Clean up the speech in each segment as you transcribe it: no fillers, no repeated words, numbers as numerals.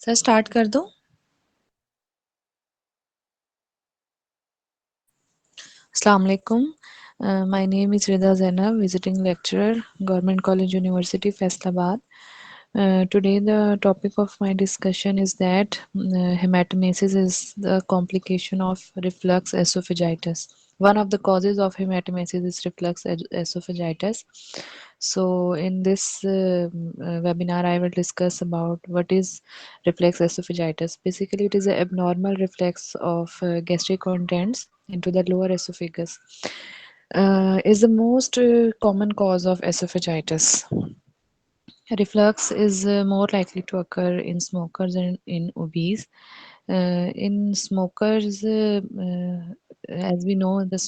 Sir start कर दो। Assalamu alaikum. My name is Rida Zainab, visiting lecturer, Government College University, Faisalabad. Today the topic of my discussion is that hematemesis is the complication of reflux esophagitis. One of the causes of hematemesis is reflux esophagitis. So in this webinar, I will discuss about what is reflex esophagitis. Basically, it is an abnormal reflex of gastric contents into the lower esophagus. Is the most common cause of esophagitis. Reflux is more likely to occur in smokers and in obese. In smokers, as we know, the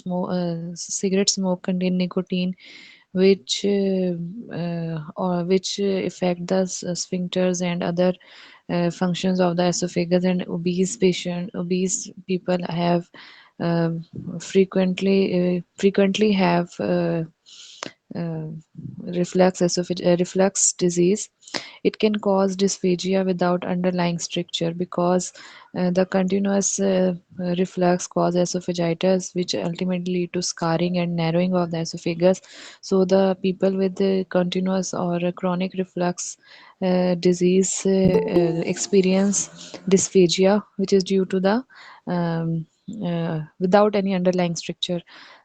cigarette smoke contain nicotine, which affect the sphincters and other functions of the esophagus. And obese people have frequently have uh, reflux disease. It can cause dysphagia without underlying stricture because the continuous reflux causes esophagitis, which ultimately lead to scarring and narrowing of the esophagus. So the people with the continuous or chronic reflux disease experience dysphagia, which is due to the without any underlying stricture.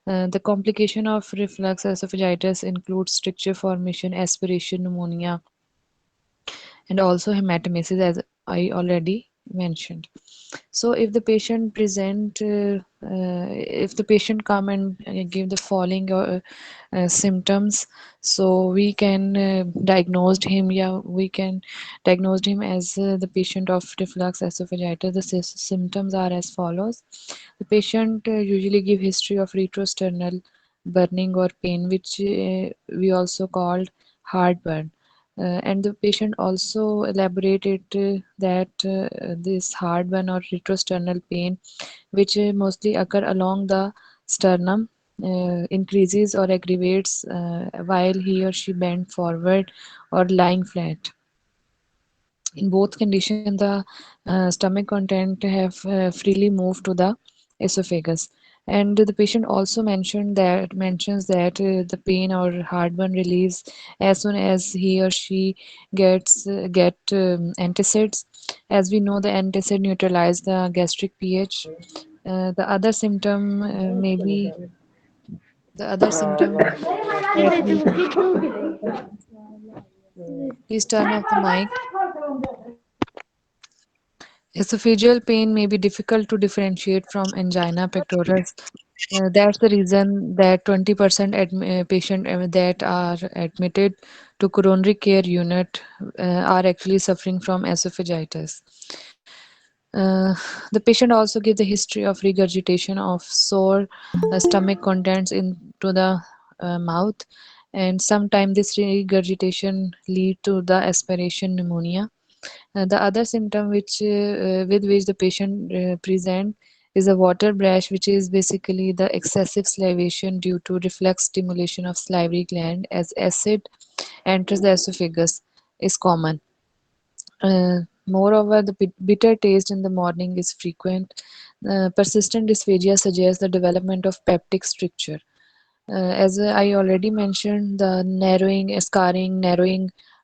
The complication of reflux esophagitis includes stricture formation, aspiration, pneumonia, and also hematemesis, as I already mentioned. So if the patient come and give the following symptoms, so we can we can diagnose him as the patient of reflux esophagitis. The symptoms are as follows. The patient usually give history of retrosternal burning or pain, which we also called heartburn. And the patient also elaborated that this heartburn or retrosternal pain, which mostly occur along the sternum, increases or aggravates while he or she bend forward or lying flat. In both conditions, the stomach content have freely moved to the esophagus. And the patient also mentions that the pain or heartburn relieves as soon as he or she get antacids. As we know, the antacid neutralize the gastric pH. The other symptom maybe the other symptom that we please turn off the mic. Esophageal pain may be difficult to differentiate from angina pectoris. That's the reason that 20% patient that are admitted to coronary care unit are actually suffering from esophagitis. Uh, the patient also gives the history of regurgitation of sore stomach contents into the mouth, and sometimes this regurgitation lead to the aspiration pneumonia. The other symptom with which the patient present is a water brush, which is basically the excessive salivation due to reflex stimulation of salivary gland as acid enters the esophagus is common. Moreover, the bitter taste in the morning is frequent. Persistent dysphagia suggests the development of peptic stricture. As I already mentioned, the narrowing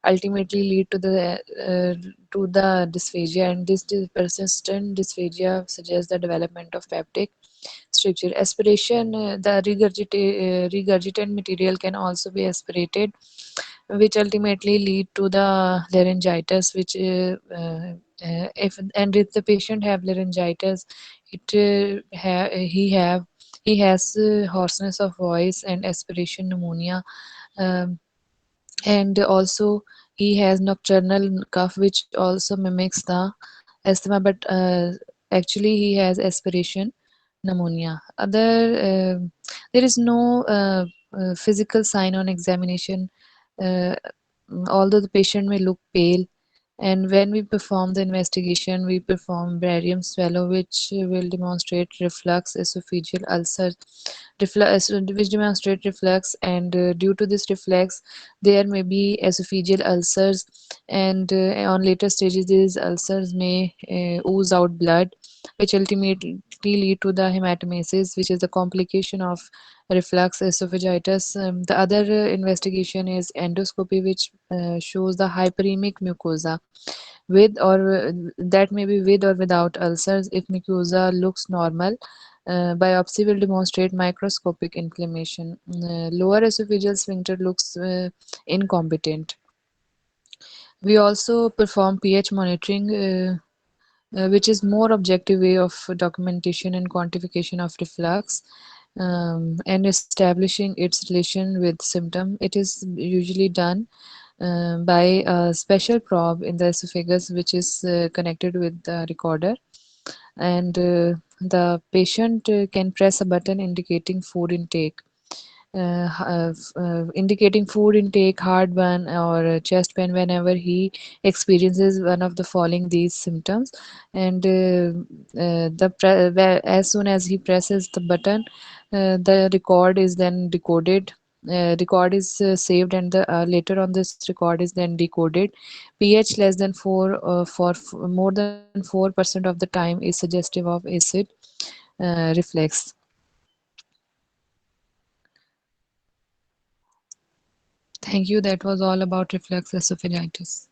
ultimately lead to the dysphagia, and this persistent dysphagia suggests the development of peptic stricture. Aspiration, the regurgitant material can also be aspirated, which ultimately lead to the laryngitis, if the patient have laryngitis, he has hoarseness of voice and aspiration pneumonia, um, and also he has nocturnal cough, which also mimics the asthma, but actually he has aspiration pneumonia. There is no physical sign on examination, uh, although the patient may look pale And when we perform the investigation, we perform barium swallow, which will demonstrate reflux esophageal ulcer, which demonstrate reflux. And due to this reflux, there may be esophageal ulcers, and on later stages, these ulcers may ooze out blood, which ultimately lead to the hematemesis, which is the complication of reflux esophagitis. The other investigation is endoscopy, which shows the hyperemic mucosa with or that may be with or without ulcers. If mucosa looks normal, biopsy will demonstrate microscopic inflammation. Lower esophageal sphincter looks incompetent. We also perform pH monitoring, which is more objective way of documentation and quantification of reflux, and establishing its relation with symptom. It is usually done by a special probe in the esophagus, which is connected with the recorder, and the patient can press a button indicating food intake, heartburn, or chest pain whenever he experiences one of the following these symptoms. And as soon as he presses the button, the record is then decoded. Record is saved, and later on this record is then decoded. pH less than 4 more than 4% of the time is suggestive of acid reflex. Thank you. That was all about reflux esophagitis.